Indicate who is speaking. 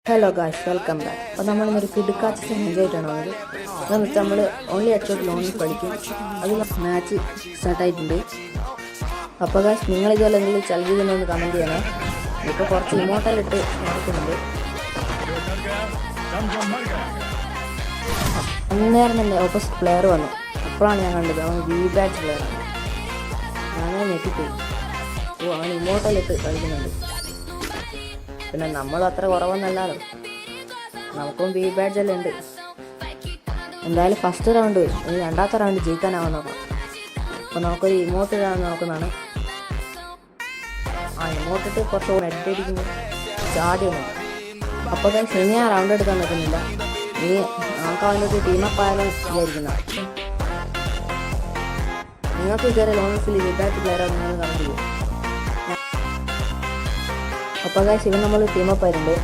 Speaker 1: Hello guys, welcome back. അപ്പോൾ നമ്മളിന്നൊരു കിടുക്കാച്ച enjoy ആയിട്ടാണ് വന്നത്. അതെന്ന് വെച്ചാൽ നമ്മൾ ഓൺലി അച്ചോട്ട് ലോണിൽ പഠിക്കും. അതിൽ മാച്ച് സ്റ്റാർട്ടായിട്ടുണ്ട്. അപ്പോൾ ഗായ്സ്, നിങ്ങൾ ഇതുപോലെ എന്തെങ്കിലും ചലഞ്ച് ചെയ്യുന്നതെന്ന് കമൻറ്റ് ചെയ്യണം. ഇപ്പോൾ കുറച്ച് ഇമോട്ടലിട്ട് നടക്കുന്നുണ്ട്. അന്നേരം തന്നെ ഓപ്പോസിറ്റ് പ്ലെയർ വന്നു. അപ്പോഴാണ് ഞാൻ കണ്ടത് അവൻ വി ബാച്ച് പ്ലെയറാണ്. ഞാനത് ഞെട്ടിപ്പോയി. അവൻ ഇമോട്ടലിട്ട് കളിക്കുന്നുണ്ട്. പിന്നെ നമ്മളും അത്ര കുറവൊന്നല്ലല്ലോ, നമുക്കും ബി ബാഡ്ജ് എല്ലാം ഉണ്ട്. എന്തായാലും ഫസ്റ്റ് റൗണ്ട് ഇനി രണ്ടാമത്തെ റൗണ്ട് ജയിക്കാനാവാൻ നോക്കാം. അപ്പോൾ നമുക്കൊരു ഇമോട്ട് ഇടാൻ നോക്കുന്നതാണ്. ഇമോട്ടിട്ട് കുറച്ച് അടിക്കുന്നു, ചാടിയൊന്നും. അപ്പോൾ ഇനി ആ റൗണ്ട് എടുക്കാൻ നിൽക്കുന്നില്ല. ഇനി നമുക്ക് അവൻ്റെ ഒരു ടീമപ്പ് ആയാലും വിചാരിക്കുന്ന. നിങ്ങൾക്ക് ഇതുവരെ ലോൺസിൽ ബി ബാഡ്ജ് പ്ലെയർ നിങ്ങൾ കണ്ടു. അപ്പോൾ ഇവൻ നമ്മൾ ടീമപ്പ് ആയിട്ടുണ്ട്.